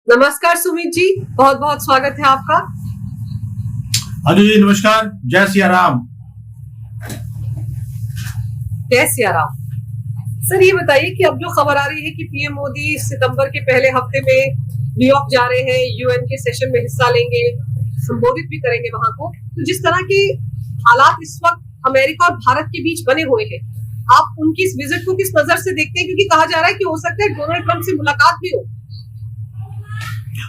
नमस्कार सुमित जी, बहुत बहुत स्वागत है आपका। हाँ जी नमस्कार। जय सिया राम। जय सिया राम। सर ये बताइए कि अब जो खबर आ रही है कि पीएम मोदी सितंबर के पहले हफ्ते में न्यूयॉर्क जा रहे हैं, यूएन के सेशन में हिस्सा लेंगे, संबोधित भी करेंगे वहां को। तो जिस तरह के हालात इस वक्त अमेरिका और भारत के बीच बने हुए हैं, आप उनकी इस विजिट को किस नजर से देखते हैं? क्योंकि कहा जा रहा है कि हो सकता है डोनाल्ड ट्रंप से मुलाकात भी हो।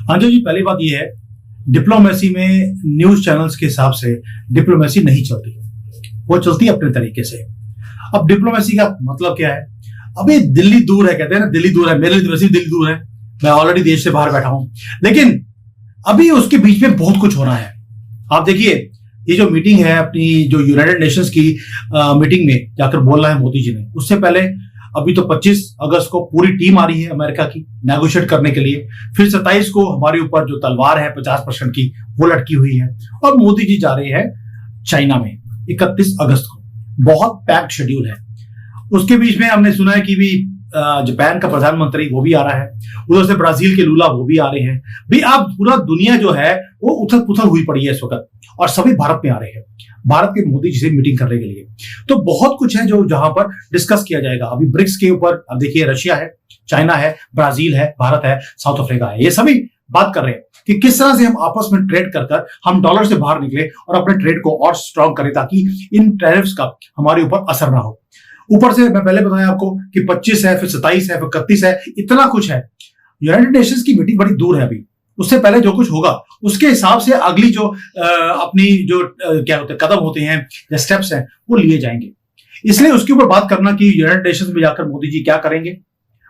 हाँ जी, पहली बात यह है, डिप्लोमेसी में न्यूज चैनल्स के हिसाब से डिप्लोमेसी नहीं चलती, वो चलती है अपने तरीके से। अब डिप्लोमेसी का मतलब क्या है? अभी दिल्ली दूर है, कहते हैं ना दिल्ली दूर है, मेरे लिए वैसे दिल्ली दूर है, मैं ऑलरेडी देश से बाहर बैठा हूं, लेकिन अभी उसके बीच में बहुत कुछ हो रहा है। आप देखिए, ये जो मीटिंग है अपनी, जो यूनाइटेड नेशंस की मीटिंग में जाकर बोल रहा है मोदी जी ने, उससे पहले अभी तो 25 अगस्त को पूरी टीम आ रही है अमेरिका की नेगोशिएट करने के लिए। फिर 27 को हमारे ऊपर जो तलवार है 50% की, वो लटकी हुई है, और मोदी जी जा रहे हैं चाइना में 31 अगस्त को। बहुत पैक्ड शेड्यूल है। उसके बीच में हमने सुना है कि भी जापान का प्रधानमंत्री वो भी आ रहा है, उधर से ब्राजील के लूला वो भी आ रहे हैं। भी अब पूरा दुनिया जो है वो उथल पुथल हुई पड़ी है इस वक्त, और सभी भारत में आ रहे हैं, भारत के मोदी जी से मीटिंग करने के लिए। तो बहुत कुछ है जो जहां पर डिस्कस किया जाएगा। अभी ब्रिक्स के ऊपर अब देखिए, रशिया है, चाइना है, ब्राजील है, भारत है, साउथ अफ्रीका है, ये सभी बात कर रहे हैं कि किस तरह से हम आपस में ट्रेड कर हम डॉलर से बाहर निकले और अपने ट्रेड को और स्ट्रांग करें, ताकि इन टैरिफ्स का हमारे ऊपर असर ना हो। ऊपर से मैं पहले बताया आपको कि 25 है, फिर 27 है, फिर 31 है, इतना कुछ है। यूनाइटेड नेशंस की मीटिंग बड़ी दूर है अभी, उससे पहले जो कुछ होगा उसके हिसाब से अगली जो अपनी जो क्या होते हैं कदम होते हैं या स्टेप्स हैं वो लिए जाएंगे। इसलिए उसके ऊपर बात करना कि यूनाइटेड नेशंस में जाकर मोदी जी क्या करेंगे,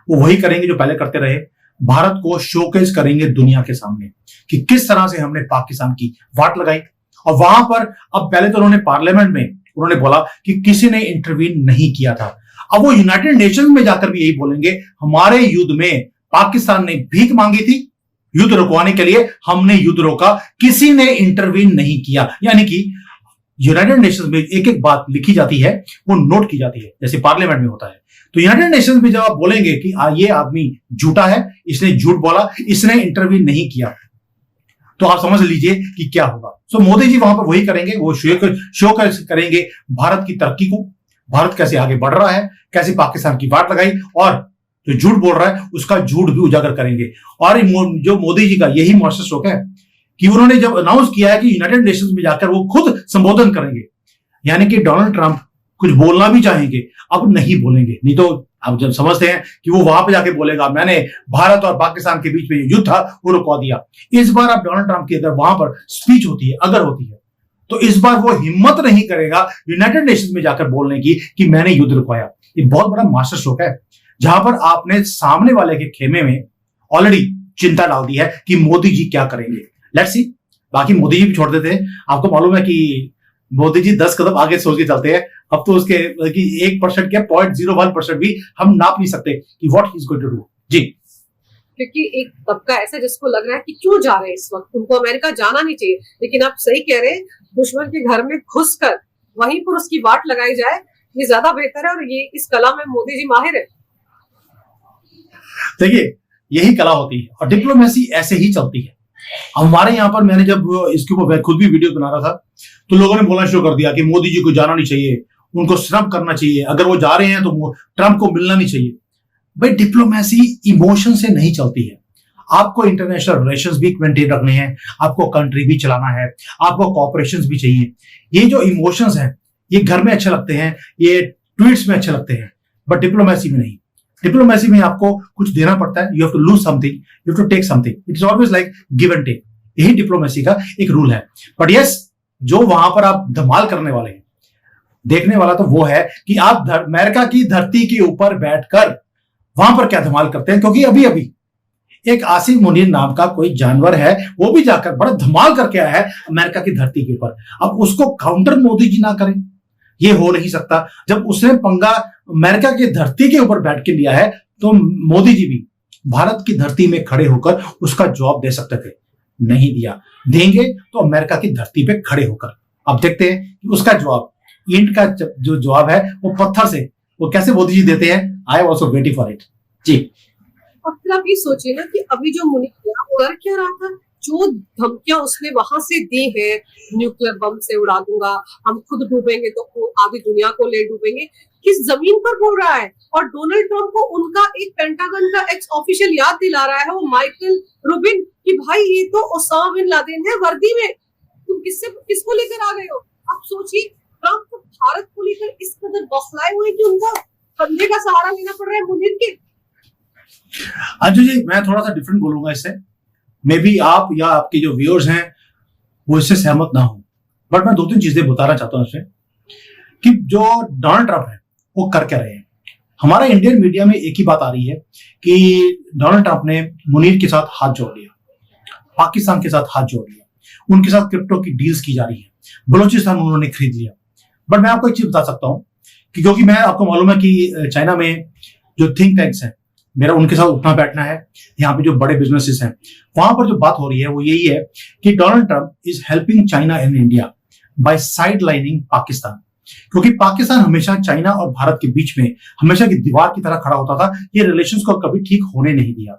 वो वही करेंगे जो पहले करते रहे। भारत को शोकेस करेंगे दुनिया के सामने कि किस तरह से हमने पाकिस्तान की वाट लगाई। और वहां पर अब पहले तो उन्होंने पार्लियामेंट में उन्होंने बोला कि किसी ने इंटरवीन नहीं किया था। अब वो यूनाइटेड नेशंस में जाकर भी यही बोलेंगे, हमारे युद्ध में पाकिस्तान ने भीख मांगी थी, युद्ध रुकवाने के लिए हमने युद्ध रोका, किसी ने इंटरवीन नहीं किया। यानी कि यूनाइटेड नेशंस में एक एक बात लिखी जाती है, वो नोट की जाती है, जैसे पार्लियामेंट में होता है। तो यूनाइटेड नेशंस में जब आप बोलेंगे कि ये आदमी झूठा है, इसने झूठ बोला, इसने इंटरवीन नहीं किया, तो आप समझ लीजिए कि क्या होगा। सो मोदी जी वहां पर वही करेंगे, वो शो करेंगे भारत की तरक्की को, भारत कैसे आगे बढ़ रहा है, कैसे पाकिस्तान की वाट लगाई, और जो झूठ बोल रहा है उसका झूठ भी उजागर करेंगे। और जो मोदी जी का यही मास्टर स्ट्रोक है कि उन्होंने जब अनाउंस किया है कि यूनाइटेड नेशंस में जाकर वो खुद संबोधन करेंगे, यानी कि डोनाल्ड ट्रंप कुछ बोलना भी चाहेंगे, अब नहीं बोलेंगे। नहीं तो आप जब समझते हैं कि वो वहां पे जाके बोलेगा मैंने भारत और पाकिस्तान के बीच में युद्ध था वो रुकवा दिया। इस बार अब डोनाल्ड ट्रंप की अगर वहां पर स्पीच होती है, अगर होती है, तो इस बार वो हिम्मत नहीं करेगा यूनाइटेड नेशंस में जाकर बोलने की कि मैंने युद्ध रुकवाया। ये बहुत बड़ा मास्टर स्ट्रोक है, जहां पर आपने सामने वाले के खेमे में ऑलरेडी चिंता डाल दी है कि मोदी जी क्या करेंगे। Let's see. बाकी मोदी जी भी छोड़ देते हैं, आपको मालूम है कि मोदी जी 10 कदम आगे सोच के चलते हैं। अब तो उसके 1% क्या 0.01% भी हम नाप नहीं सकते कि what he is going to do. जी, क्योंकि एक तबका ऐसा जिसको लग रहा है कि क्यों जा रहे हैं इस वक्त, उनको अमेरिका जाना नहीं चाहिए, लेकिन आप सही कह रहे हैं, दुश्मन के घर में घुसकर वहीं पर उसकी वाट लगाई जाए, ये ज्यादा बेहतर है। और ये इस कला में मोदी जी माहिर है। देखिए यही कला होती है और डिप्लोमेसी ऐसे ही चलती है। हमारे यहाँ पर मैंने जब इसके ऊपर खुद भी वीडियो बना रहा था, तो लोगों ने बोलना शुरू कर दिया कि मोदी जी को जाना नहीं चाहिए, उनको स्नब करना चाहिए, अगर वो जा रहे हैं तो ट्रंप को मिलना नहीं चाहिए। भाई डिप्लोमेसी इमोशन से नहीं चलती है। आपको इंटरनेशनल रिलेशंस भी मेंटेन रखने हैं, आपको कंट्री भी चलाना है, आपको कॉपरेशंस भी चाहिए। ये जो इमोशंस हैं ये घर में अच्छे लगते हैं, ये ट्वीट्स में अच्छे लगते हैं, बट डिप्लोमेसी में नहीं। डिप्लोमेसी में आपको कुछ देना पड़ता है, you have to lose something, you have to take something, it is always like give and take. यही डिप्लोमेसी का एक रूल है। बट यस, जो वहां पर आप धमाल करने वाले हैं, देखने वाला तो वो है कि आप अमेरिका की धरती के ऊपर बैठकर वहां पर क्या धमाल करते हैं। क्योंकि अभी अभी एक आसिम मुनीर नाम का कोई जानवर है, वो भी जाकर बड़ा धमाल करके आया है अमेरिका की धरती के ऊपर। अब उसको काउंटर मोदी जी ना करें, ये हो नहीं सकता। जब उसने पंगा अमेरिका की धरती के ऊपर बैठ के लिया है, तो मोदी जी भी भारत की धरती में खड़े होकर उसका जवाब दे सकते थे, नहीं दिया। देंगे तो अमेरिका की धरती पे खड़े होकर। अब देखते हैं कि उसका जवाब, ईंट का जो जवाब है वो पत्थर से वो कैसे मोदी जी देते हैं। I also waiting for it. जी, और फिर आप ये सोचिए ना कि अभी जो मुनीर कर क्या रहा था, जो धमकियां उसने वहां से दी है, न्यूक्लियर बम से उड़ा दूंगा, हम खुद डूबेंगे तो आधी दुनिया को ले डूबेंगे, किस जमीन पर बोल रहा है। और डोनाल्ड ट्रंप को उनका एक पेंटागन का एक्स ऑफिशियल याद दिला रहा है, वो माइकल रूबिन, कि भाई ये तो ओसामा बिन लादेन है वर्दी में, तुम किसको लेकर आ गए हो। अब सोचिए ट्रंप भारत को लेकर इस कदर बौखलाए हुए कि उनका कंधे का सहारा लेना पड़ रहा है मुनीर के। अंजू जी, मैं थोड़ा सा डिफरेंट बोलूंगा इससे। मे बी आप या आपके जो व्यूअर्स हैं वो इससे सहमत ना हो, बट मैं 2-3 चीजें बताना चाहता हूं इसमें कि जो डोनाल्ड ट्रंप है वो कर क्या रहे हैं। हमारा इंडियन मीडिया में एक ही बात आ रही है कि डोनाल्ड ट्रंप ने मुनीर के साथ हाथ जोड़ लिया, पाकिस्तान के साथ हाथ जोड़ लिया, उनके साथ क्रिप्टो की डील्स की जा रही है, बलूचिस्तान उन्होंने खरीद लिया। बट मैं आपको एक चीज बता सकता हूं कि क्योंकि मैं आपको मालूम है कि चाइना में जो थिंक टैंक्स हैं, मेरा उनके साथ उठना बैठना है, यहाँ पे जो बड़े बिजनेसेस हैं वहां पर जो बात हो रही है वो यही है कि Donald Trump is helping China in India by side lining Pakistan. क्योंकि पाकिस्तान हमेशा चाइना और भारत के बीच में हमेशा की दीवार की तरह खड़ा होता था, ये रिलेशंस को कभी ठीक होने नहीं दिया।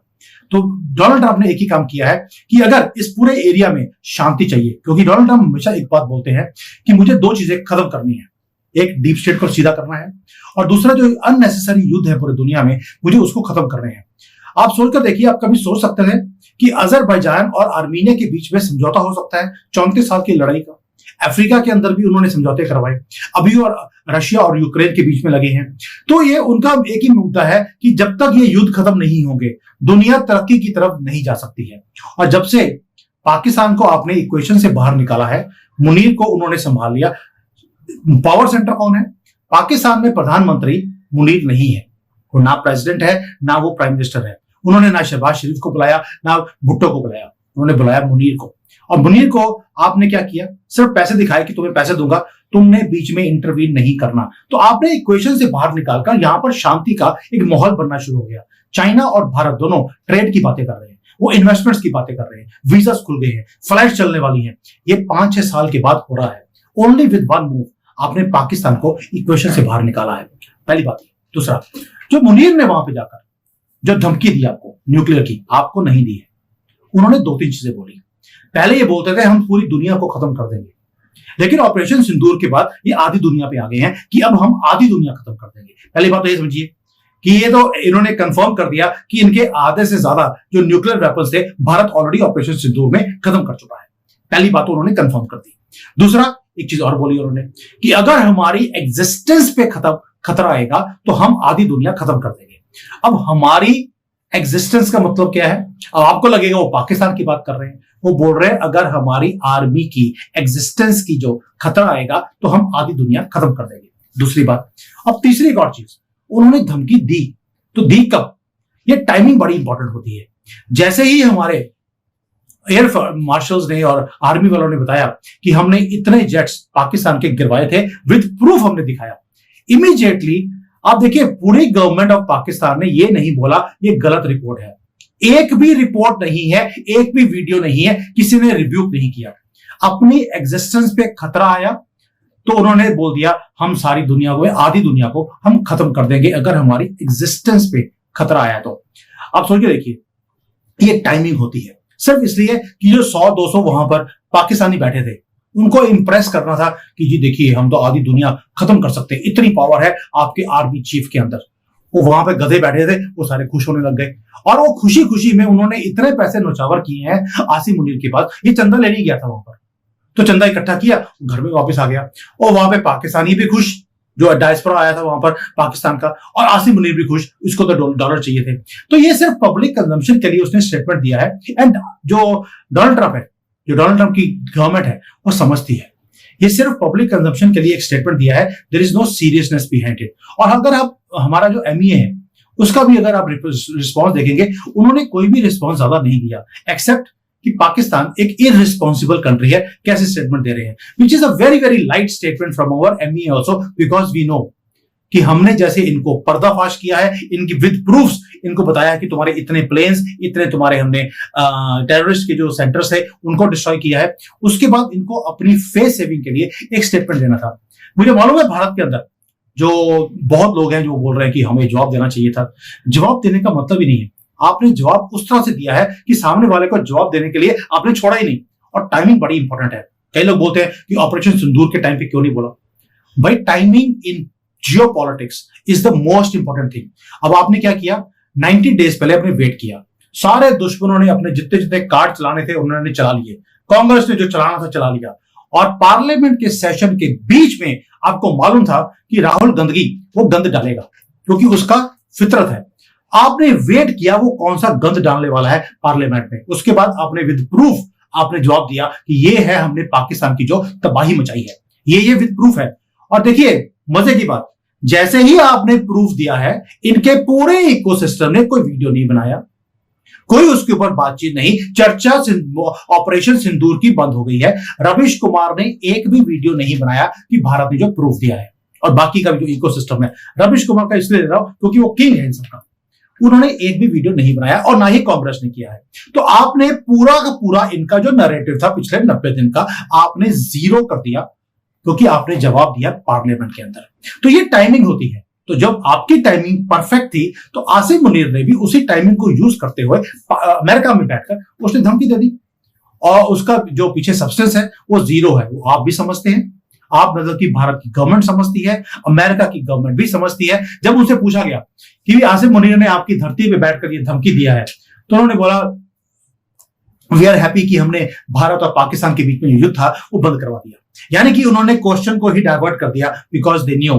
तो डोनाल्ड ट्रंप ने एक ही काम किया है कि अगर इस पूरे एरिया में शांति चाहिए, क्योंकि डोनाल्ड ट्रंप हमेशा एक बात बोलते हैं कि मुझे 2 चीजें खत्म करनी है, एक डीप स्टेट को सीधा करना है और दूसरा जो अननेसेसरी युद्ध है पूरी दुनिया में मुझे उसको खत्म करने हैं। आप सोचकर देखिए, आप कभी सोच सकते थे कि अजरबैजान और आर्मीनिया के बीच में समझौता हो सकता है 34 साल की लड़ाई का। अफ्रीका के अंदर भी उन्होंने समझौते करवाए, अभी और रशिया और यूक्रेन के बीच में लगे हैं। तो ये उनका एक ही मुद्दा है कि जब तक ये युद्ध खत्म नहीं होंगे दुनिया तरक्की की तरफ नहीं जा सकती है। और जब से पाकिस्तान को आपने इक्वेशन से बाहर निकाला है, मुनीर को उन्होंने संभाल लिया। पावर सेंटर कौन है? पाकिस्तान में प्रधानमंत्री मुनीर नहीं है, वो ना प्रेसिडेंट है ना वो प्राइम मिनिस्टर है। उन्होंने ना शहबाज शरीफ को बुलाया ना भुट्टो को बुलाया, उन्होंने बुलाया मुनीर को। और मुनीर को आपने क्या किया? सिर्फ पैसे दिखाए कि तुम्हें पैसे दूंगा, तुमने बीच में इंटरवीन नहीं करना। तो आपने इक्वेशन से बाहर निकालकर यहां पर शांति का एक माहौल बनना शुरू हो गया। चाइना और भारत दोनों ट्रेड की बातें कर रहे हैं, वो इन्वेस्टमेंट्स की बातें कर रहे हैं, वीजा खुल गए हैं, फ्लाइट चलने वाली हैं। ये 5-6 साल के बाद हो रहा है। ओनली विद वन मूव आपने पाकिस्तान को इक्वेशन से बाहर निकाला है, पहली बात। दूसरा, जो मुनीर ने वहां पे जाकर जो धमकी दी आपको न्यूक्लियर की, आपको नहीं दी है। उन्होंने 2-3 चीजें बोली। पहले ये बोलते थे हम पूरी दुनिया को खत्म कर देंगे, लेकिन ऑपरेशन सिंदूर के बाद ये आधी दुनिया पे आ गए हैं कि अब हम आधी दुनिया खत्म कर देंगे। पहली बात तो ये समझिए कि ये तो इन्होंने कंफर्म कर दिया कि इनके आधे से ज्यादा जो न्यूक्लियर वेपन्स थे भारत ऑलरेडी ऑपरेशन सिंदूर में खत्म कर चुका है। पहली बात तो उन्होंने कंफर्म कर दी। दूसरा, एक चीज और बोली उन्होंने कि अगर हमारी एग्जिस्टेंस पे खतरा आएगा तो हम आधी दुनिया खत्म कर देंगे। अब हमारी एग्जिस्टेंस का मतलब क्या है? अब आपको लगेगा वो पाकिस्तान की बात कर रहे हैं। वो बोल रहे हैं अगर हमारी आर्मी की एग्जिस्टेंस की जो खतरा आएगा तो हम आधी दुनिया खत्म कर देंगे। दूसरी बात। अब तीसरी एक और चीज, उन्होंने धमकी दी तो दी कब? ये टाइमिंग बड़ी इंपॉर्टेंट होती है। जैसे ही हमारे एयर मार्शल्स ने और आर्मी वालों ने बताया कि हमने इतने जेट्स पाकिस्तान के गिरवाए थे, विद प्रूफ हमने दिखाया, इमीडिएटली आप देखिए पूरी गवर्नमेंट ऑफ पाकिस्तान ने ये नहीं बोला ये गलत रिपोर्ट है। एक भी रिपोर्ट नहीं है, एक भी वीडियो नहीं है, किसी ने रिव्यू नहीं किया। अपनी एग्जिस्टेंस पे खतरा आया तो उन्होंने बोल दिया हम सारी दुनिया को, आधी दुनिया को हम खत्म कर देंगे अगर हमारी एग्जिस्टेंस पे खतरा आया तो। आप सोच के देखिए, ये टाइमिंग होती है सिर्फ इसलिए कि जो 100-200 वहां पर पाकिस्तानी बैठे थे उनको इंप्रेस करना था कि जी देखिए हम तो आधी दुनिया खत्म कर सकते हैं, इतनी पावर है आपके आर्मी चीफ के अंदर। वो वहां पे गधे बैठे थे, वो सारे खुश होने लग गए और वो खुशी खुशी में उन्होंने इतने पैसे नौछावर किए हैं आसिम मुनीर के पास। ये चंदा लेने गया था वहां पर, तो चंदा इकट्ठा किया, घर में वापस आ गया और वहां पे पाकिस्तानी भी खुश, जो डायस्पोरा आया था वहां पर पाकिस्तान का, और आसिम मुनीर भी खुश, इसको तो डॉलर चाहिए थे। तो ये सिर्फ पब्लिक कंजम्पशन के लिए उसने स्टेटमेंट दिया है। एंड जो डोनाल्ड ट्रंप है, जो डोनाल्ड ट्रंप की गवर्नमेंट है, वो समझती है ये सिर्फ पब्लिक कंजम्पशन के लिए एक स्टेटमेंट दिया है, there is no seriousness behind it. और अगर आप हमारा जो एमईए है उसका भी अगर आप रिस्पॉन्स देखेंगे, उन्होंने कोई भी रिस्पॉन्स ज्यादा नहीं दिया, एक्सेप्ट कि पाकिस्तान एक इररिस्पॉन्सिबल कंट्री है, कैसे स्टेटमेंट दे रहे हैं, which is a very very light statement from our MEA also, because we know कि हमने जैसे इनको पर्दाफाश किया है, इनकी विद प्रूफ्स इनको बताया कि तुम्हारे इतने प्लेन्स, इतने तुम्हारे हमने टेररिस्ट के जो सेंटर्स थे उनको डिस्ट्रॉय किया है। उसके बाद इनको अपनी फेस सेविंग के लिए एक स्टेटमेंट देना था। मुझे मालूम है भारत के अंदर जो बहुत लोग हैं जो बोल रहे हैं कि हमें जवाब देना चाहिए था। जवाब देने का मतलब ही नहीं है आपने जवाब उस तरह से दिया है कि सामने वाले को जवाब देने के लिए आपने छोड़ा ही नहीं। और टाइमिंग बड़ी इंपॉर्टेंट है। कई लोग बोलते हैं कि ऑपरेशन सिंदूर के टाइम पे क्यों नहीं बोला। भाई timing in geopolitics is the most important thing. अब आपने क्या किया, 90 डेज पहले आपने वेट किया, सारे दुश्मनों ने अपने जितने जितने कार्ड चलाने थे उन्होंने चला लिए, कांग्रेस ने जो चलाना था चला लिया, और पार्लियामेंट के सेशन के बीच में आपको मालूम था कि राहुल गांधी वो गंद डालेगा क्योंकि उसका फितरत है। आपने वेट किया वो कौन सा गंद डालने वाला है पार्लियामेंट में, उसके बाद आपने विद प्रूफ आपने जवाब दिया कि ये है हमने पाकिस्तान की जो तबाही मचाई है, ये विद प्रूफ है। और देखिए मजे की बात, जैसे ही आपने प्रूफ दिया है इनके पूरे इकोसिस्टम ने कोई वीडियो नहीं बनाया, कोई उसके ऊपर बातचीत नहीं, चर्चा ऑपरेशन सिंदूर की बंद हो गई है। रवीश कुमार ने एक भी वीडियो नहीं बनाया कि भारत ने जो प्रूफ दिया है। और बाकी का जो इकोसिस्टम है, रवीश कुमार का इसलिए ले रहा हूं क्योंकि वो किंग है इन सबका, उन्होंने एक भी वीडियो नहीं बनाया और ना ही कांग्रेस ने किया है। तो आपने पूरा का पूरा इनका जो नैरेटिव था पिछले 90 दिन का आपने जीरो कर दिया क्योंकि आपने जवाब दिया पार्लियामेंट के अंदर। तो ये टाइमिंग होती है। तो जब आपकी टाइमिंग परफेक्ट थी तो आसिम मुनीर ने भी उसी टाइमिंग को यूज करते हुए अमेरिका में बैठकर उसने धमकी दे दी, और उसका जो पीछे सब्सटेंस है वो जीरो है। वो आप भी समझते हैं, आप मतलब कि भारत की गवर्नमेंट समझती है, अमेरिका की गवर्नमेंट भी समझती है। जब उनसे पूछा गया कि आसिम मुनीर ने आपकी धरती पे बैठकर ये धमकी दिया है, तो उन्होंने बोला वी आर हैप्पी कि हमने भारत और पाकिस्तान के बीच में युद्ध था वो बंद करवा दिया। यानी कि उन्होंने क्वेश्चन को ही डाइवर्ट कर दिया because they knew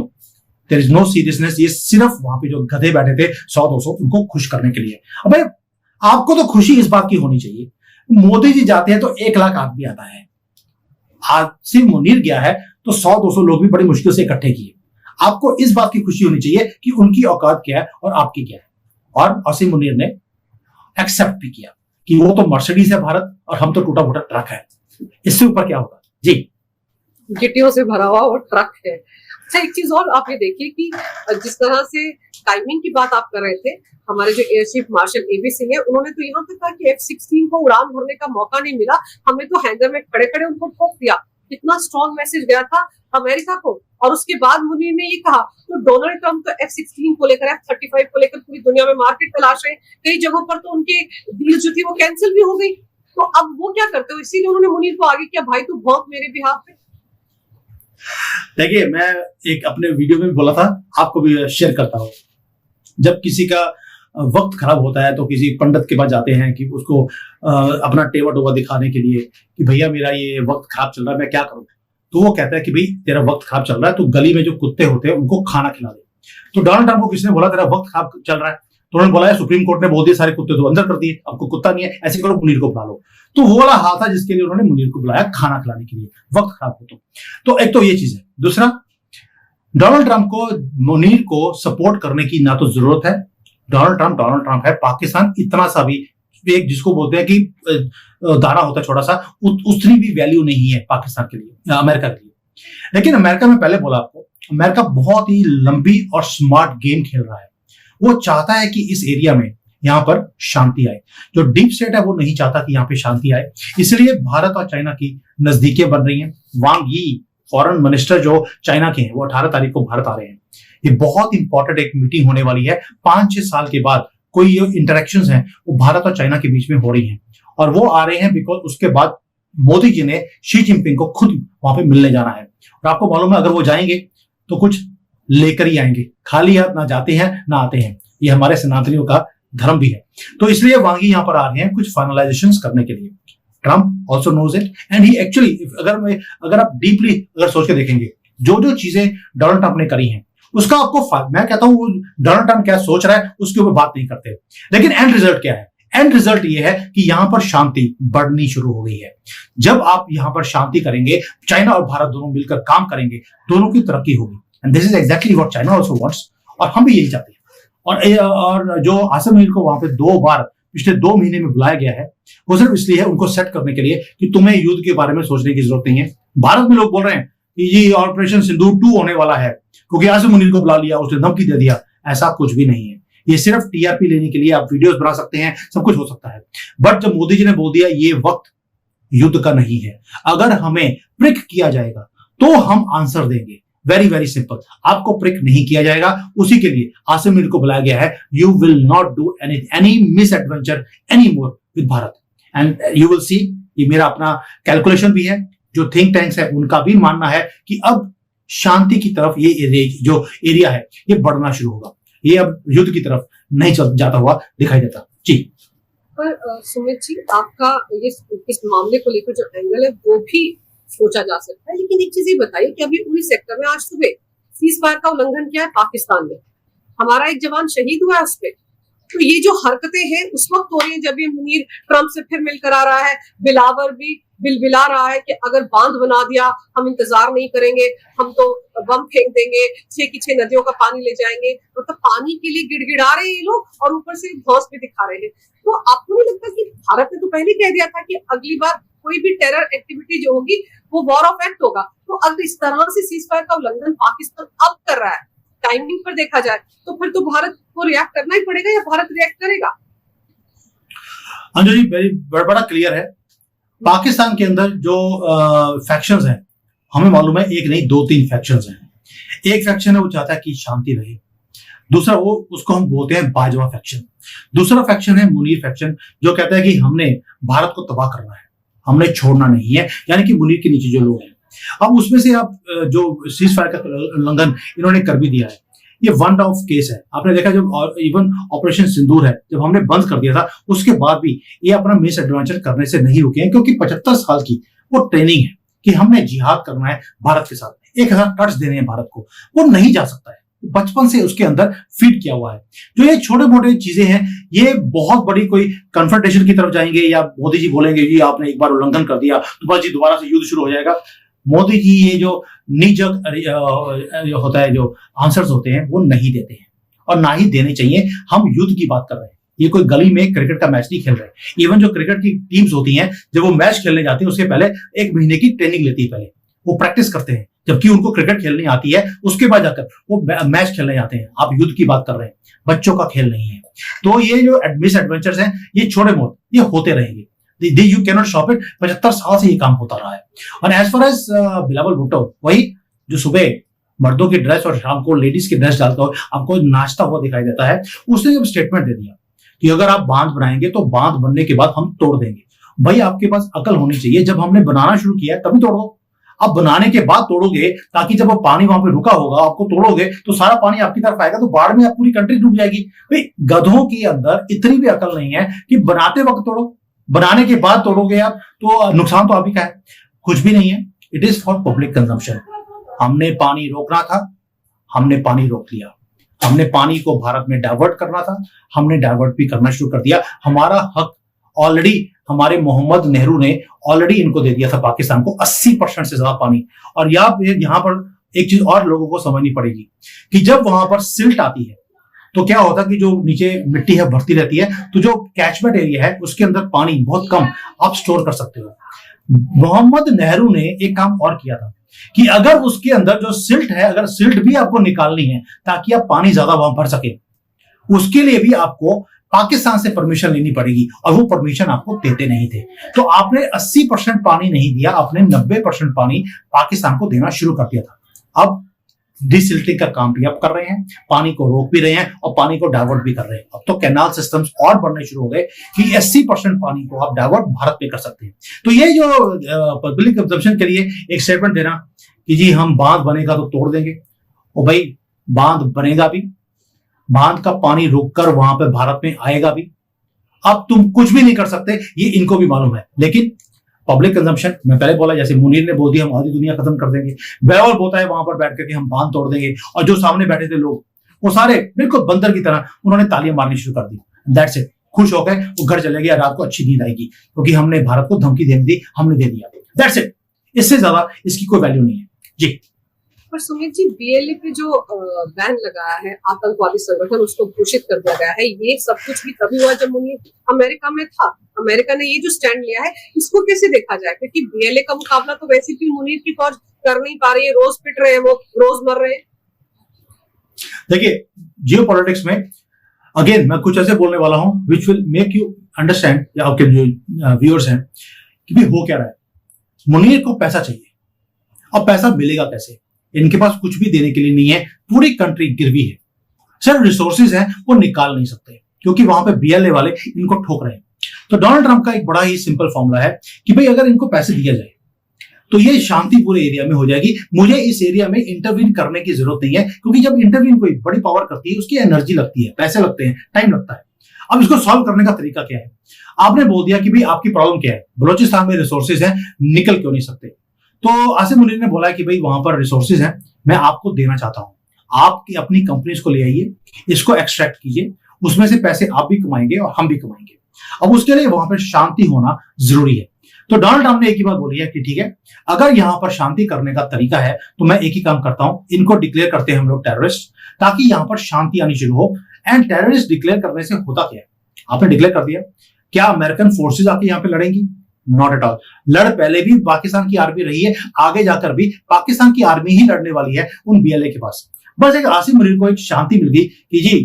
there is no seriousness. ये सिर्फ वहां पे जो गधे बैठे थे 100-200 उनको खुश करने के लिए। अब आपको तो खुशी इस बात की होनी चाहिए, मोदी जी जाते हैं तो 1 लाख आदमी आता है, आसिम मुनीर गया है तो 100-200 लोग भी बड़ी मुश्किल से इकट्ठे किए। आपको इस बात की खुशी होनी चाहिए कि उनकी औकात क्या है और आपकी क्या है। और आसिम मुनीर ने एक्सेप्ट भी किया कि वो तो मर्सिडीज है भारत और हम तो टूटा फूटा ट्रक है, इससे ऊपर क्या होगा जी। गिट्टियों से भरा हुआ और ट्रक है। अच्छा एक चीज और आप ये देखिए कि जिस तरह से टाइमिंग की बात आप कर रहे थे, हमारे जो air chief marshal A B Singh है उन्होंने तो यहाँ तक कहा कि F-16 को उड़ान भरने का मौका नहीं मिला, हमने तो हैंगर में खड़े खड़े उनको ठोक दिया। कितना स्ट्रॉन्ग मैसेज गया था अमेरिका को। और उसके बाद मुनीर ने ये कहा, तो डोनाल्ड ट्रंप तो F-16 को लेकर F-35 को लेकर पूरी दुनिया में मार्केट तलाश रहे, कई जगहों पर तो उनकी डील जो थी वो कैंसिल भी हो गई। तो अब वो क्या करते हो, इसीलिए उन्होंने मुनीर को आगे किया, भाई तू भौंक मेरे बिहाफ पे। देखिए मैं एक अपने वीडियो में भी बोला था, आपको भी शेयर करता हूं। जब किसी का वक्त खराब होता है तो किसी पंडित के पास जाते हैं कि उसको अपना टेवा टोवा दिखाने के लिए कि भैया मेरा ये वक्त खराब चल रहा है, मैं क्या करूं। तो वो कहता है कि भाई तेरा वक्त खराब चल रहा है तो गली में जो कुत्ते होते हैं उनको खाना खिला दे। तो डोनाल्ड ट्रंप को किसने बोला तेरा वक्त खराब चल रहा है, तो उन्होंने बोला है सुप्रीम कोर्ट ने बोल दिया सारे कुत्ते तो अंदर कर दिए, आपको कुत्ता नहीं है, ऐसे करो मुनीर को बुला लो। तो वो वाला हाथ था जिसके लिए उन्होंने मुनीर को बुलाया खाना खिलाने के लिए, वक्त खराब हो तो एक तो ये चीज है। दूसरा, डोनाल्ड ट्रंप को मुनीर को सपोर्ट करने की ना तो जरूरत है, डोनाल्ड ट्रंप है, पाकिस्तान इतना सा भी एक जिसको बोलते हैं कि दाना होता है छोटा सा, उतनी भी वैल्यू नहीं है पाकिस्तान के लिए, अमेरिका के लिए। लेकिन अमेरिका में पहले बोला आपको, अमेरिका बहुत ही लंबी और स्मार्ट गेम खेल रहा है। वो चाहता है कि इस एरिया में यहां पर शांति आए। जो डीप स्टेट है वो नहीं चाहता कि यहां पे शांति आए, इसलिए भारत और चाइना की नजदीकें बन रही हैं। वांग यी फॉरेन मिनिस्टर जो चाइना के हैं वो 18 तारीख को भारत आ रहे हैं। ये बहुत इंपॉर्टेंट एक मीटिंग होने वाली है, 5-6 साल के बाद कोई ये इंटरेक्शंस हैं वो भारत और चाइना के बीच में हो रही हैं। और वो आ रहे हैं बिकॉज उसके बाद मोदी जी ने शी जिनपिंग को खुद वहां पे मिलने जाना है। और आपको मालूम है अगर वो जाएंगे तो कुछ लेकर ही आएंगे, खाली हाथ ना जाते हैं ना आते हैं, ये हमारे सनातनियों का धर्म भी है। तो इसलिए वांगी यहां पर आ रहे हैं कुछ फाइनलाइजेशंस करने के लिए। Trump also knows it and he actually अगर आप डीपली अगर सोच के देखेंगे जो जो चीजें डोनाल्ड ट्रंप ने करी हैं उसका आपको मैं कहता हूं डोनाल्ड ट्रंप क्या सोच रहा है उसके ऊपर बात नहीं करते, लेकिन एंड रिजल्ट क्या है? एंड रिजल्ट ये है कि यहां पर शांति बढ़नी शुरू हो गई है। जब आप यहां पर शांति करेंगे, चाइना और भारत दोनों मिलकर काम करेंगे, दोनों की तरक्की होगी। And this is exactly what China also wants, और हम भी यही चाहते हैं। और जो आसिम मुनीर को वहां पे 2 बार पिछले 2 महीने में बुलाया गया है वो सिर्फ इसलिए है उनको सेट करने के लिए कि तुम्हें युद्ध के बारे में सोचने की जरूरत नहीं है। भारत में लोग बोल रहे हैं कि ये ऑपरेशन सिंदूर 2 होने वाला है क्योंकि आसिम मुनीर को बुला लिया, उसने धमकी दे दिया। ऐसा कुछ भी नहीं है, ये सिर्फ टीआरपी लेने के लिए आप वीडियोस बना सकते हैं, सब कुछ हो सकता है। बट जब मोदी जी ने बोल दिया ये वक्त युद्ध का नहीं है, अगर हमें प्रिक किया जाएगा तो हम आंसर देंगे, वेरी वेरी सिंपल, आपको प्रिक नहीं किया जाएगा। उसी के लिए आसिम मीर को बुलाया गया है। You will not do any miss adventure any more with Bharat and you will see. ये मेरा अपना कैलकुलेशन भी है, जो थिंक टैंक्स है उनका भी मानना है कि अब शांति की तरफ ये जो एरिया है ये बढ़ना शुरू होगा, ये अब युद्ध की तरफ नहीं चल जाता हुआ दिखाई देता जी। पर सुमित जी, आपका इस मामले को लेकर जो एंगल है वो भी सोचा जा सकता है, लेकिन एक चीज ये बताइए कि अभी उरी सेक्टर में आज सुबह सीज फायर का उल्लंघन किया है पाकिस्तान में, हमारा एक जवान शहीद हुआ है उस पे। तो ये जो हरकतें हैं उस वक्त हो रही है जब ये मुनीर ट्रंप से फिर मिलकर आ रहा है, बिलावर भी बिलबिला रहा है कि अगर बांध बना दिया हम इंतजार नहीं करेंगे, हम तो बम फेंक देंगे, 6 की 6 नदियों का पानी ले जाएंगे। मतलब पानी के लिए गिड़गिड़ा रहे हैं ये लोग और ऊपर से धौंस भी दिखा रहे हैं। तो आपको नहीं लगता कि भारत ने तो पहले कह दिया था कि अगली बार कोई भी टेरर एक्टिविटी जो होगी वो वॉर ऑफ एक्ट होगा? तो अगर इस तरह से सीज फायर का उल्लंघन पाकिस्तान अब कर रहा है, टाइमिंग पर देखा जाए तो फिर तो भारत को रिएक्ट करना ही पड़ेगा या भारत रिएक्ट करेगा? अंजू जी वेरी बड़ा क्लियर है। पाकिस्तान के अंदर जो फैक्शंस हैं, हमें मालूम है एक नहीं 2-3 फैक्शंस हैं। एक फैक्शन है वो चाहता है कि शांति रहे, दूसरा वो उसको हम बोलते हैं बाजवा फैक्शन। दूसरा फैक्शन है मुनीर फैक्शन, जो कहता है कि हमने भारत को तबाह करना है, हमने छोड़ना नहीं है, यानी कि मुनीर के नीचे जो लोग हैं। अब उसमें से आप जो सीज फायर का उल्लंघन इन्होंने कर भी दिया है, ये वन ऑफ केस है। आपने देखा जब इवन ऑपरेशन सिंदूर है जब हमने बंद कर दिया था, उसके बाद भी ये अपना मिस एडवेंचर करने से नहीं रुके हैं, क्योंकि 75 साल की वो ट्रेनिंग है कि हमने जिहाद करना है भारत के साथ, 1000 कट्स देने हैं भारत को, वो नहीं जा सकता है, बचपन से उसके अंदर फीड किया हुआ है। जो ये छोटे मोटे चीजें हैं, ये बहुत बड़ी कोई कन्फ्रंटेशन की तरफ जाएंगे या मोदी जी बोलेंगे जी आपने एक बार उल्लंघन कर दिया तो बस जी दोबारा से युद्ध शुरू हो जाएगा। मोदी जी ये जो निजक होता है, जो आंसर्स होते हैं वो नहीं देते हैं और ना ही देने चाहिए। हम युद्ध की बात कर रहे हैं, ये कोई गली में क्रिकेट का मैच नहीं खेल रहे। इवन जो क्रिकेट की टीम्स होती हैं जब वो मैच खेलने जाती हैं उसके पहले 1 महीने की ट्रेनिंग लेती है, पहले वो प्रैक्टिस करते हैं, जबकि उनको क्रिकेट खेलनी आती है, उसके बाद जाकर वो मैच खेलने जाते हैं। आप युद्ध की बात कर रहे हैं, बच्चों का खेल नहीं है। तो ये जो मिस एडवेंचर्स हैं ये छोटे मोटे ये होते रहेंगे, यू कैनॉट शॉप इट। 75 साल से ये काम होता रहा है। और as far as Bilawal Bhutto, वही जो सुबह मर्दों की ड्रेस और शाम को लेडीज की ड्रेस डालकर आपको नाचता हुआ दिखाई देता है, उसने जब स्टेटमेंट दे दिया कि अगर आप बांध बनाएंगे तो बांध बनने के बाद हम तोड़ देंगे। भाई आपके पास अकल होनी चाहिए, जब हमने बनाना शुरू किया तभी तोड़ो। अब बनाने के बाद तोड़ोगे ताकि जब वो पानी वहां पे रुका होगा आपको तोड़ोगे तो सारा पानी आपकी तरफ आएगा, तो बाढ़ में आप पूरी कंट्री डूब जाएगी। भाई गधों के अंदर इतनी भी अकल नहीं है कि बनाते वक्त तोड़ो, बनाने के बाद तोड़ोगे आप तो नुकसान तो आप ही का है, कुछ भी नहीं है। It is for public consumption. हमने पानी रोकना था, हमने पानी रोक लिया। हमने पानी को भारत में डाइवर्ट करना था, हमने डाइवर्ट भी करना शुरू कर दिया। हमारा हक ऑलरेडी हमारे मोहम्मद नेहरू ने ऑलरेडी इनको दे दिया था, पाकिस्तान को 80% से ज्यादा पानी। और यहाँ पर एक चीज और लोगों को समझनी पड़ेगी कि जब वहां पर सिल्ट आती है तो क्या होता है कि जो नीचे मिट्टी है भरती रहती है, तो जो कैचमेंट एरिया है उसके अंदर पानी बहुत कम आप स्टोर कर सकते हो। मोहम्मद नेहरू ने एक काम और किया था कि अगर उसके अंदर जो सिल्ट है, अगर सिल्ट भी आपको निकालनी है ताकि आप पानी ज्यादा वहां भर सके, उसके लिए भी आपको पाकिस्तान से परमिशन लेनी पड़ेगी, और वो परमिशन आपको देते नहीं थे। तो आपने 80% पानी नहीं दिया, आपने 90% पानी पाकिस्तान को देना शुरू कर दिया था। अब डिसिल्टिंग का काम भी आप कर रहे हैं, पानी को रोक भी रहे हैं और पानी को डाइवर्ट भी कर रहे हैं। अब तो कैनाल सिस्टम्स और बनने शुरू हो गए कि 80% पानी को आप डाइवर्ट भारत में कर सकते हैं। तो ये जो पब्लिक कंजम्पशन के लिए एक स्टेटमेंट देना कि जी हम बांध बनेगा तो तोड़ देंगे, और भाई बांध बनेगा भी, बांध का पानी रोककर वहां पे भारत में आएगा भी। अब तुम कुछ भी नहीं कर सकते, ये इनको भी मालूम है। लेकिन पब्लिक कंजम्पशन, मैं पहले बोला जैसे मुनीर ने बोल दिया हम आधी दुनिया खत्म कर देंगे, बेवल बोलता है वहां पर बैठ करके हम बांध तोड़ देंगे, और जो सामने बैठे थे लोग वो सारे बिल्कुल बंदर की तरह उन्होंने तालियां मारनी शुरू कर दी। दैट्स इट, खुश हो गए, वो घर चले गए, रात को अच्छी नींद आएगी क्योंकि हमने भारत को धमकी दे दी, हमने दे दिया। दैट्स इट, इससे ज्यादा इसकी कोई वैल्यू नहीं है जी। पर सुमित जी, बीएलए पे जो बैन लगाया है, आतंकवादी संगठन उसको घोषित कर दिया गया है, ये सब कुछ भी तभी हुआ जब मुनीर अमेरिका में था। अमेरिका ने ये जो स्टैंड लिया है इसको कैसे देखा जाए? क्योंकि बीएलए का मुकाबला तो वैसे भी मुनीर की फौज कर नहीं पा रही है, रोज पिट रहे हैं, वो रोज मर रहे हैं। देखिए जियोपॉलिटिक्स में अगेन मैं कुछ ऐसे बोलने वाला हूं which will make you understand, या आपके जो व्यूअर्स हैं, कि भाई हो क्या रहा है। मुनीर को पैसा चाहिए, अब पैसा मिलेगा कैसे? इनके पास कुछ भी देने के लिए नहीं है, पूरी कंट्री गिरवी है, सिर्फ रिसोर्सेज हैं वो निकाल नहीं सकते क्योंकि वहां पे बीएलए वाले इनको ठोक रहे हैं। तो डोनाल्ड ट्रंप का एक बड़ा ही सिंपल फॉर्मूला है कि भाई अगर इनको पैसे दिया जाए तो ये शांति पूरे एरिया में हो जाएगी, मुझे इस एरिया में इंटरवीन करने की जरूरत नहीं है, क्योंकि जब इंटरवीन कोई बड़ी पावर करती है उसकी एनर्जी लगती है, पैसे लगते हैं, टाइम लगता है। अब इसको सॉल्व करने का तरीका क्या है? आपने बोल दिया कि भाई आपकी प्रॉब्लम क्या है, बलोचिस्तान में रिसोर्सेज हैं, निकल क्यों नहीं सकते? तो आसिम मुनीर ने बोला कि भाई वहां पर रिसोर्सेज हैं, मैं आपको देना चाहता हूं, आपकी अपनी कंपनीज को ले आइए, इसको एक्सट्रैक्ट कीजिए, उसमें से पैसे आप भी कमाएंगे और हम भी कमाएंगे। अब उसके लिए वहां पर शांति होना जरूरी है। तो डोनाल्ड ट्रंप ने एक ही बात बोली है कि ठीक है, अगर यहां पर शांति करने का तरीका है तो मैं एक ही काम करता हूं, इनको डिक्लेयर करते हैं हम लोग टेररिस्ट, ताकि यहां पर शांति आनी शुरू हो। एंड टेररिस्ट डिक्लेयर करने से होता क्या है? आपने डिक्लेयर कर दिया, क्या अमेरिकन फोर्सेज आके यहाँ पे लड़ेंगी? Not at all. लड़ पहले भी पाकिस्तान की आर्मी रही है, आगे जाकर भी पाकिस्तान की आर्मी ही लड़ने वाली है उन बीएलए के पास। बस एक आसिम मुनीर को एक शांति मिल गई कि जी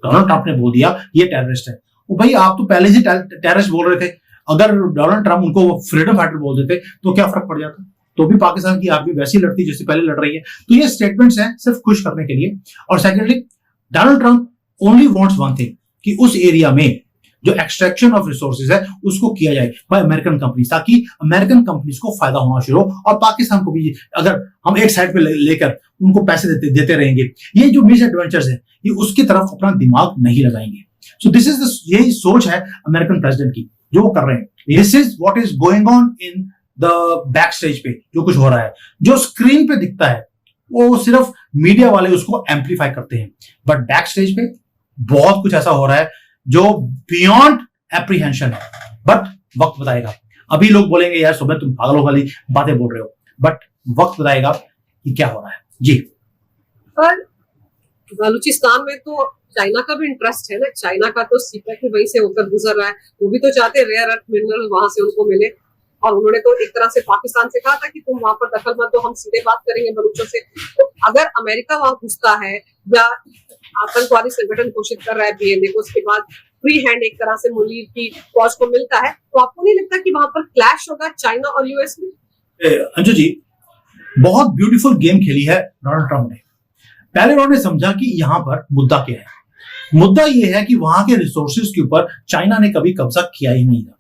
डोनाल्ड ट्रंप ने बोल दिया ये टेररिस्ट है। भाई आप तो पहले से टेररिस्ट बोल रहे थे, अगर डोनाल्ड ट्रंप उनको फ्रीडम फाइटर बोल देते तो क्या फर्क पड़ जाता? तो भी पाकिस्तान की आर्मी वैसी लड़ती जैसे पहले लड़ रही है। तो ये स्टेटमेंट्स हैं सिर्फ खुश करने के लिए। और secondly, Donald Trump only wants one thing कि उस एरिया में जो एक्सट्रैक्शन ऑफ रिसोर्सेज है उसको किया जाए बाय अमेरिकन कंपनीज, ताकि अमेरिकन कंपनीज को फायदा होना शुरू हो और पाकिस्तान को भी, अगर हम एक साइड पे लेकर उनको पैसे देते रहेंगे, ये जो मिस एडवेंचर्स है ये उसकी तरफ अपना दिमाग नहीं लगाएंगे। सो दिस इज यही सोच है अमेरिकन प्रेसिडेंट की जो वो कर रहे हैं। This is what is going on in the back stage पे, जो कुछ हो रहा है, जो स्क्रीन पे दिखता है वो सिर्फ मीडिया वाले उसको एम्पलीफाई करते हैं, बट बैक स्टेज पे बहुत कुछ ऐसा हो रहा है जो बियॉन्ड एप्रीहेंशन है। बट वक्त बताएगा। अभी लोग बोलेंगे यार सुबह तुम पागलों वाली बातें बोल रहे हो, बट वक्त बताएगा कि क्या हो रहा है। जी, पर बलूचिस्तान में तो चाइना का भी इंटरेस्ट है ना, चाइना का तो सीपेक भी वहीं से होकर गुजर रहा है, वो भी तो चाहते हैं रेयर अर्थ मिनरल वहां से उनको मिले। और उन्होंने तो एक तरह से पाकिस्तान से कहा था कि तुम वहां पर दखल मत दो, हम सीधे बात करेंगे बलूचों से। तो अगर अमेरिका वहां घुसता है या आतंकवादी संगठन घोषित कर रहा है बीएलए को, उसके बाद फ्री हैंड एक तरह से मुनीर की फौज को मिलता है, तो आपको नहीं लगता कि वहां पर क्लैश होगा चाइना और यूएस में? अंजू जी, बहुत ब्यूटीफुल गेम खेली है डोनाल्ड ट्रंप ने। पहले उन्होंने समझा कि यहां पर मुद्दा क्या है। मुद्दा यह है कि वहां के रिसोर्सेज के ऊपर चाइना ने कभी कब्जा किया ही नहीं था।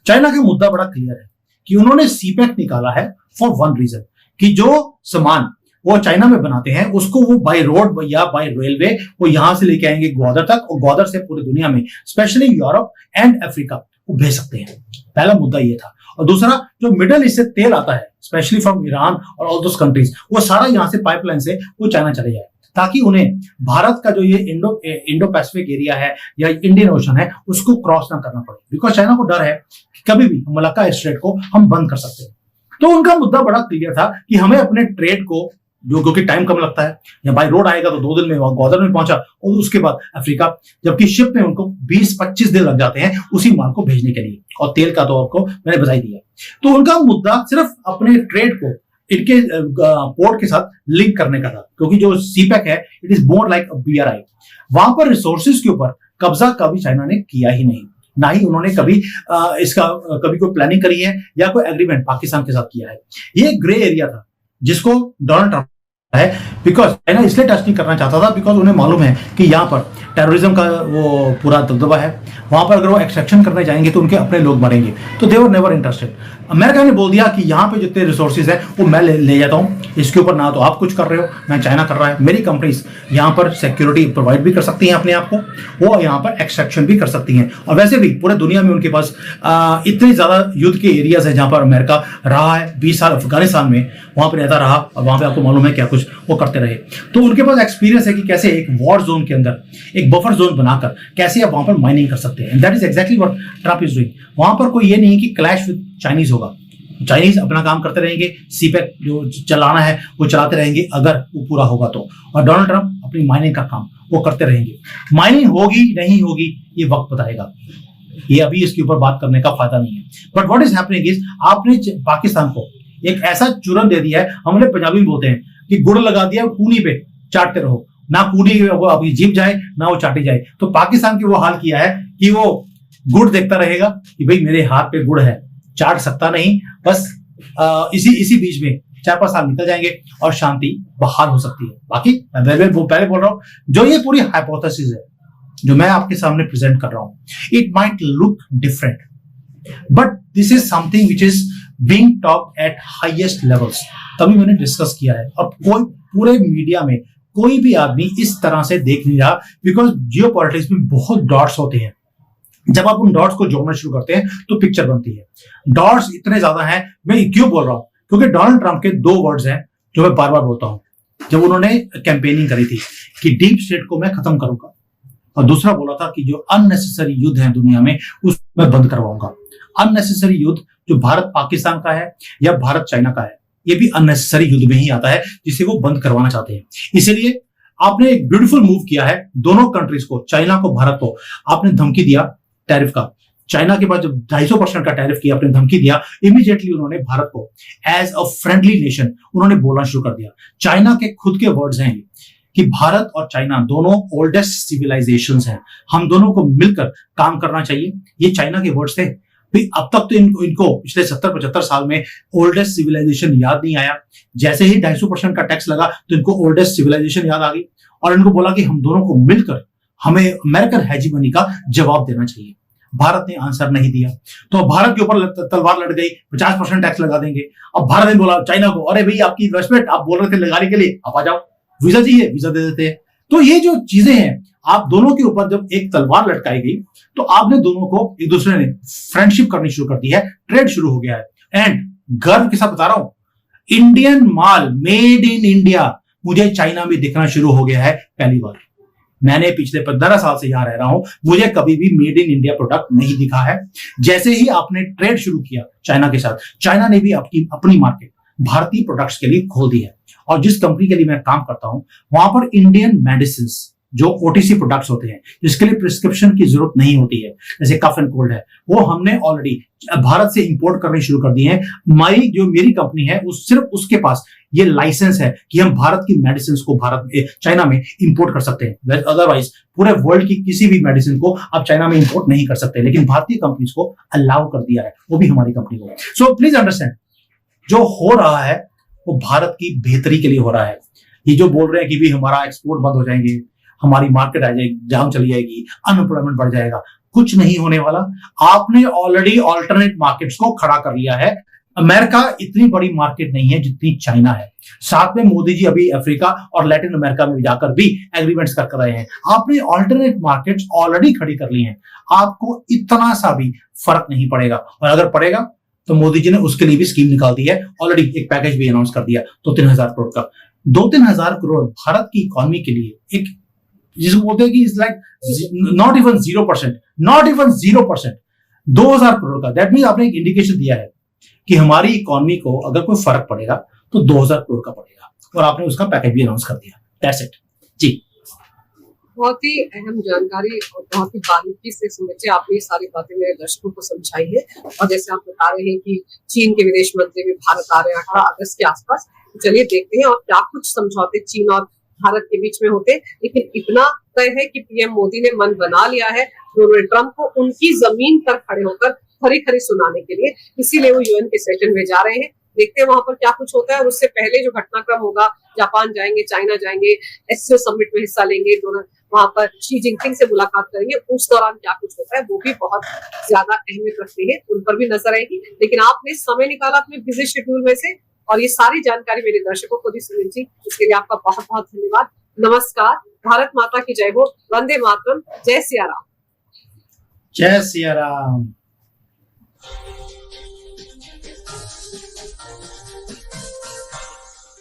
चाइना का मुद्दा बड़ा क्लियर है कि उन्होंने सीपेक निकाला है फॉर वन रीजन, कि जो सामान वो चाइना में बनाते हैं उसको वो बाय रोड या बाय रेलवे वो यहां से लेके आएंगे ग्वादर तक, और ग्वादर से पूरी दुनिया में स्पेशली यूरोप एंड अफ्रीका वो भेज सकते हैं। पहला मुद्दा ये था। और दूसरा, जो मिडल ईस्ट से तेल आता है स्पेशली फ्रॉम ईरान और ऑल दोस कंट्रीज, वो सारा यहां से पाइपलाइन से वो चाइना चले जाए, ताकि उन्हें भारत का जो ये इंडो पैसिफिक एरिया है या इंडियन ओशन है उसको क्रॉस ना करना पड़े। बिकॉज चाइना को डर है कि कभी भी मलक्का स्ट्रेट को हम बंद कर सकते हैं। तो उनका मुद्दा बड़ा क्लियर था कि हमें अपने ट्रेड को, जो क्योंकि टाइम कम लगता है, या बाय रोड आएगा तो 2 दिन में ग्वादर में पहुंचा और उसके बाद अफ्रीका, जबकि शिप में उनको 20-25 दिन लग जाते हैं उसी माल को भेजने के लिए। और तेल का तो आपको मैंने बता ही दिया। तो उनका मुद्दा सिर्फ अपने ट्रेड को इनके पोर्ट के साथ लिंक करने का था, क्योंकि जो सीपेक है it is more like a BRI. वहां पर रिसोर्सेज के ऊपर कब्जा कभी चाइना ने किया ही नहीं, ना ही उन्होंने कभी इसका कभी कोई प्लानिंग करी है या कोई एग्रीमेंट पाकिस्तान के साथ किया है। ये ग्रे एरिया था जिसको डोनाल्ड ट्रंप है, बिकॉज चाइना इसलिए टच नहीं करना चाहता था बिकॉज उन्हें मालूम है कि यहाँ पर टेररिज्म का वो पूरा दबदबा है। वहां पर अगर वो एक्सट्रैक्शन करने जाएंगे तो उनके अपने लोग मरेंगे, तो दे वर नेवर इंटरेस्टेड। अमेरिका ने बोल दिया कि यहाँ पे जितने रिसोर्सेज है वो मैं ले जाता हूँ, इसके ऊपर ना तो आप कुछ कर रहे हो ना चाइना कर रहा है। मेरी कंपनीज यहाँ पर सिक्योरिटी प्रोवाइड भी कर सकती हैं अपने आप को, वो यहाँ पर एक्सट्रैक्शन भी कर सकती हैं। और वैसे भी पूरे दुनिया में उनके पास इतने ज्यादा युद्ध के एरियाज है जहाँ पर अमेरिका रहा है। 20 साल अफगानिस्तान में वहां पर रहता रहा और वहां पर आपको मालूम है क्या कुछ वो करते रहे। तो उनके पास एक्सपीरियंस है कि कैसे एक वॉर जोन के अंदर एक बफर जोन बनाकर कैसे आप वहां पर माइनिंग कर सकते हैं। That is exactly what Trump is doing. वहां पर कोई ये नहीं कि क्लैश विद चाइनीज होगा, चाइनीज अपना काम करते रहेंगे, सीपेक जो चलाना है वो चलाते रहेंगे अगर वो पूरा होगा तो, और डोनाल्ड ट्रंप अपनी माइनिंग का काम वो करते रहेंगे। माइनिंग होगी नहीं होगी ये वक्त बताएगा, ये अभी इसके ऊपर बात करने का फायदा नहीं है। But what is happening is, आपने पाकिस्तान को एक ऐसा चूरन दे दिया है, हमने पंजाबी में बोलते हैं कि गुड़ लगा दिया कूनी पे चाटते रहो, ना कूनी वो अभी जीप जाए ना वो चाटी जाए। तो पाकिस्तान की वो हाल किया है कि वो गुड़ देखता रहेगा कि भाई मेरे हाथ पे गुड़ है, चाट सकता नहीं, बस इसी बीच में 4-5 साल निकल जाएंगे और शांति बहाल हो सकती है। बाकी मैं वो पहले बोल रहा हूँ, जो ये पूरी हाइपोथेसिस है जो मैं आपके सामने प्रेजेंट कर रहा हूँ, it might look different, but this is something which is being talked eight highest levels. तभी मैंने डिस्कस किया है। अब कोई पूरे मीडिया में कोई भी आदमी इस तरह से देख नहीं रहा, बिकॉज जियोपॉलिटिक्स में बहुत डॉट्स होते हैं। जब आप उन डॉट्स को जोड़ना शुरू करते हैं तो पिक्चर बनती है। डॉट्स इतने ज्यादा हैं, मैं क्यों बोल रहा हूं, क्योंकि डोनाल्ड ट्रंप के 2 वर्ड्स हैं जो मैं बार बार बोलता हूं। जब उन्होंने कैंपेनिंग करी थी कि डीप स्टेट को मैं खत्म करूंगा, और दूसरा बोला था कि जो अननेसेसरी युद्ध है दुनिया में उसको मैं बंद करवाऊंगा। अननेसेसरी युद्ध जो भारत पाकिस्तान का है या भारत चाइना का है, ये भी अननेसेसरी युद्ध में ही आता है जिसे वो बंद करवाना चाहते हैं। इसीलिए आपने एक ब्यूटीफुल मूव किया है, दोनों कंट्रीज को, चाइना को, भारत को आपने धमकी दिया टैरिफ का। चाइना के बाद जब 250% का टैरिफ किया, आपने धमकी दिया, इमीडिएटली उन्होंने भारत को एज अ फ्रेंडली नेशन उन्होंने बोलना शुरू कर दिया। चाइना के खुद के वर्ड्स हैं कि भारत और चाइना दोनों ओल्डेस्ट सिविलाइजेशंस हैं, हम दोनों को मिलकर काम करना चाहिए। ये चाइना के वर्ड्स थे। अब तक तो इनको पिछले 70-75 साल में ओल्डेस्ट सिविलाइजेशन याद नहीं आया। जैसे ही 250% का टैक्स लगा तो इनको ओल्डेस्ट सिविलाइजेशन याद आ गई, और इनको बोला कि हम दोनों को मिलकर हमें अमेरिकन हेजीमनी का जवाब देना चाहिए। भारत ने आंसर नहीं दिया, तो भारत के ऊपर तलवार लड़ गई, 50% टैक्स लगा देंगे। अब भारत ने बोला चाइना को, अरे भाई आपकी इन्वेस्टमेंट आप बोल रहे थे लगाने के लिए, आप आ जाओ, वीजा चाहिए वीजा दे देते हैं। तो ये जो चीजें हैं, आप दोनों के ऊपर जब एक तलवार लटकाई गई तो आपने दोनों को एक दूसरे ने फ्रेंडशिप करनी शुरू कर दी है, ट्रेड शुरू हो गया है। एंड गर्व के साथ बता रहा हूं, Indian mall made in India मुझे चाइना में दिखना शुरू हो गया है पहली बार। मैंने पिछले 15 साल से यहां रह रहा हूं, मुझे कभी भी मेड इन इंडिया प्रोडक्ट नहीं दिखा है। जैसे ही आपने ट्रेड शुरू किया चाइना के साथ, चाइना ने भी अपनी मार्केट भारतीय प्रोडक्ट्स के लिए खोल दी है। और जिस कंपनी के लिए मैं काम करता हूं, वहां पर इंडियन मेडिसिन जो ओटीसी प्रोडक्ट्स होते हैं, जिसके लिए प्रिस्क्रिप्शन की जरूरत नहीं होती है, जैसे कफ एंड कोल्ड है, वो हमने ऑलरेडी भारत से इंपोर्ट करने शुरू कर दिए हैं। जो मेरी कंपनी है, सिर्फ उसके पास ये लाइसेंस है कि हम भारत की मेडिसिन को चाइना में इंपोर्ट कर सकते हैं। अदरवाइज पूरे वर्ल्ड की किसी भी मेडिसिन को आप चाइना में इंपोर्ट नहीं कर सकते, लेकिन भारतीय कंपनीज को अलाउ कर दिया है, वो भी हमारी कंपनी को। सो प्लीज अंडरस्टैंड, जो हो रहा है वो भारत की बेहतरी के लिए हो रहा है। ये जो बोल रहे हैं कि भी हमारा एक्सपोर्ट बंद हो जाएंगे, हमारी मार्केट आ जाएगी, जाम चली जाएगी, अनएम्प्लॉयमेंट बढ़ जाएगा, कुछ नहीं होने वाला। आपने ऑलरेडी ऑल्टरनेट मार्केट्स को खड़ा कर लिया है। अमेरिका इतनी बड़ी मार्केट नहीं है जितनी चाइना है। साथ में मोदी जी अभी अफ्रीका और लैटिन अमेरिका में जाकर भी एग्रीमेंट्स कर रहे हैं। आपने ऑल्टरनेट मार्केट्स ऑलरेडी खड़ी कर ली हैं, आपको इतना सा भी फर्क नहीं पड़ेगा। और अगर पड़ेगा तो मोदी जी ने उसके लिए भी स्कीम निकाल दी है, ऑलरेडी एक पैकेज भी अनाउंस कर दिया 2-3 हजार करोड़ का। 2-3 हजार करोड़ भारत की इकोनॉमी के लिए, एक जिसको बोलते हैं कि it's like not even 0%, not even 0%, 2000 crore का। दैट मीन आपने एक इंडिकेशन दिया है कि हमारी इकोनॉमी को अगर कोई फर्क पड़ेगा तो 2000 करोड़ का पड़ेगा, और आपने उसका पैकेज भी अनाउंस कर दिया। दैट्स इट जी। बहुत ही अहम जानकारी और बहुत ही बारीकी से समझे आपने ये सारी बातें मेरे दर्शकों को समझाई है। और जैसे आप बता रहे हैं कि चीन के विदेश मंत्री भी भारत आ रहे हैं 18 अगस्त के आसपास, तो चलिए देखते हैं और क्या कुछ समझौते चीन और भारत के बीच में होते। लेकिन इतना तय है कि पीएम मोदी ने मन बना लिया है डोनाल्ड ट्रंप को उनकी जमीन पर खड़े होकर खरी खरी सुनाने के लिए, इसीलिए वो यूएन के सेशन में जा रहे हैं। देखते हैं वहां पर क्या कुछ होता है। और उससे पहले जो घटनाक्रम होगा, जापान जाएंगे, चाइना जाएंगे, एससीओ समिट में हिस्सा लेंगे, वहां पर शी जिनपिंग से मुलाकात करेंगे, उस दौरान क्या कुछ होता है वो भी बहुत ज्यादा अहमियत रखते हैं, उन पर भी नजर आएगी। लेकिन आपने समय निकाला अपने बिजी शेड्यूल में से और ये सारी जानकारी मेरे दर्शकों को दी सुनील जी, इसके लिए आपका बहुत बहुत धन्यवाद। नमस्कार, भारत माता की जय हो, वंदे मातरम, जय सिया राम। जय सिया राम।